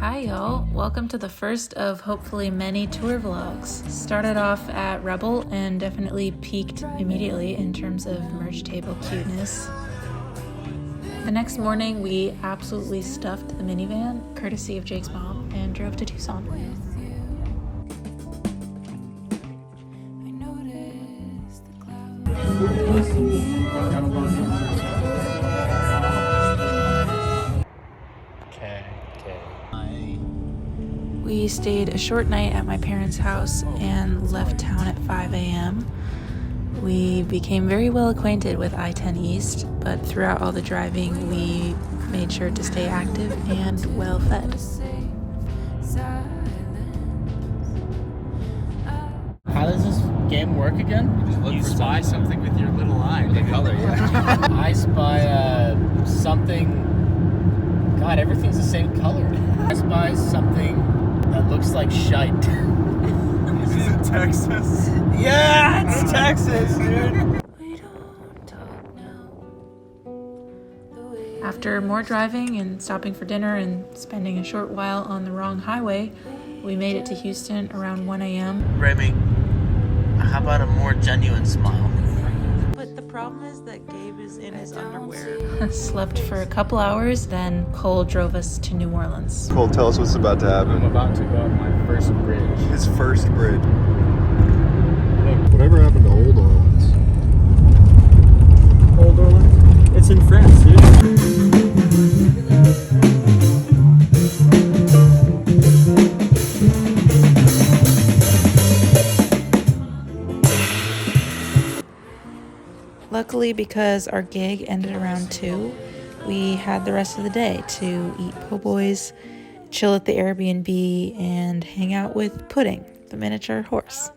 Hi y'all, welcome to the first of hopefully many tour vlogs. Started off at Rebel and definitely peaked immediately in terms of merge table cuteness. The next morning we absolutely stuffed the minivan, courtesy of Jake's mom, and drove to Tucson. We stayed a short night at my parents' house and left town at 5 a.m. We became very well acquainted with I-10 East, but throughout all the driving, we made sure to stay active and well fed. How does this game work again? You spy something with your little eye. The color, yeah. I spy something. God, everything's the same color. I spy something that looks like shite. Is it Texas? Yeah, it's Texas, dude. After more driving and stopping for dinner and spending a short while on the wrong highway, we made it to Houston around 1 a.m. Remi, how about a more genuine smile? But the problem is that Gabe is in his underwear. Slept for a couple hours, then Cole drove us to New Orleans. Cole, tell us what's about to happen. I'm about to go on my first bridge. His first bridge. Whatever happened to Old Orleans? Old Orleans? It's in France, dude. Luckily, because our gig ended around 2, we had the rest of the day to eat po' boys, chill at the Airbnb, and hang out with Pudding, the miniature horse.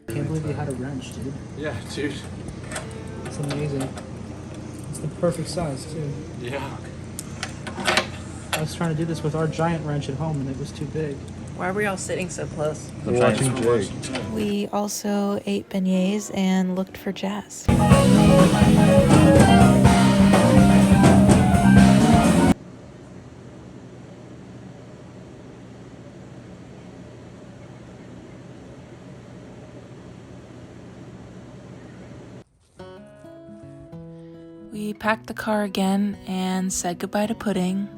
I can't believe you had a wrench, dude. Yeah, dude. It's amazing. It's the perfect size, too. Yeah. I was trying to do this with our giant wrench at home, and it was too big. Why are we all sitting so close? I'm watching Jake. We also ate beignets and looked for jazz. We packed the car again and said goodbye to Pudding.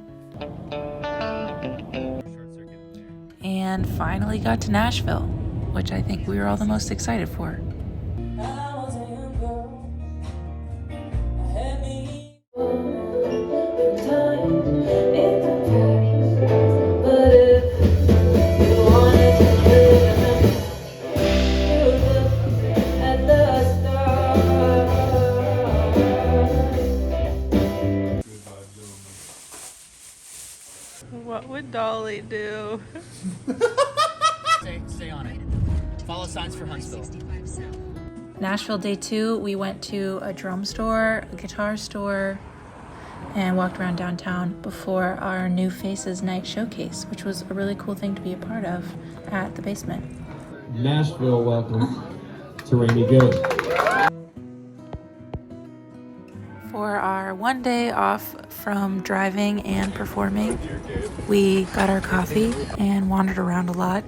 And finally got to Nashville, which I think we were all the most excited for. What would Dolly do? Stay on it. Follow signs for Huntsville. Nashville day 2, we went to a drum store, a guitar store, and walked around downtown before our New Faces night showcase, which was a really cool thing to be a part of at the basement. Nashville, welcome to Remi Goode. For our one day off from driving and performing, we got our coffee and wandered around a lot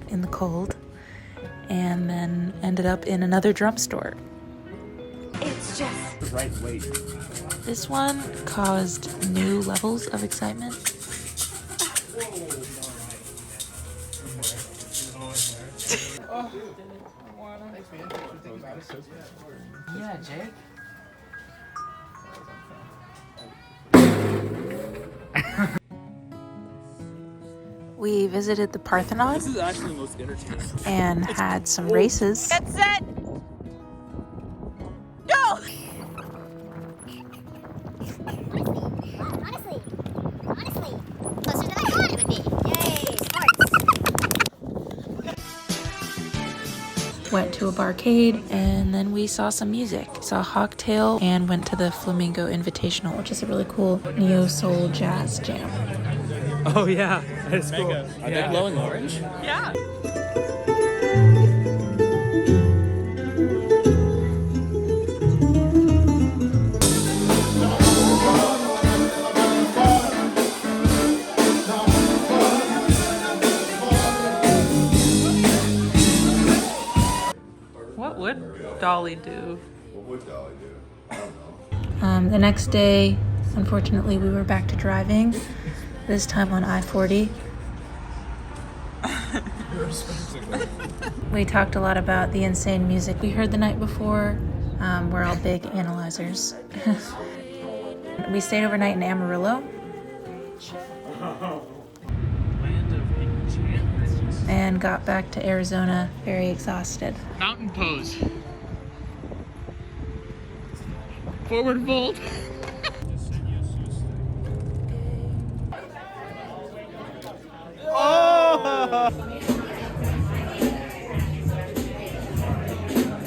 in the cold, and then ended up in another drum store. It's just The right weight. This one caused new levels of excitement. Yeah, Jake. We visited the Parthenon This is actually the most entertaining. and had some races. get set. Go! Honestly, closer than I thought it would be. Yay, sports. Went to a barcade, and then we saw some music. Saw Hawktail and went to the Flamingo Invitational, which is a really cool neo-soul jazz jam. Oh, yeah. That is cool. Are they glowing orange? Yeah. Dolly do? What would Dolly do? I don't know. The next day, unfortunately, we were back to driving, this time on I-40. We talked a lot about the insane music we heard the night before. We're all big analyzers. We stayed overnight in Amarillo. Land of enchantment. And got back to Arizona very exhausted. Mountain pose. Forward fold.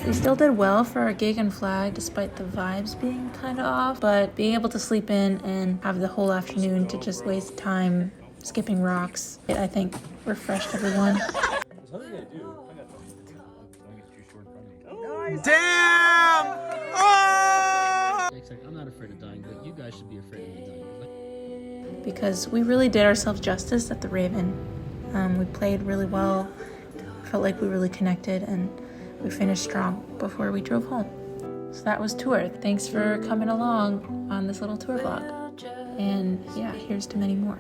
We still did well for our gig and flag despite the vibes being kind of off, but being able to sleep in and have the whole afternoon to just waste time skipping rocks, I think refreshed everyone. I'm not afraid of dying, but you guys should be afraid of me dying. Because we really did ourselves justice at the Raven. We played really well, felt like we really connected, and we finished strong before we drove home. So that was tour. Thanks for coming along on this little tour vlog. And yeah, here's to many more.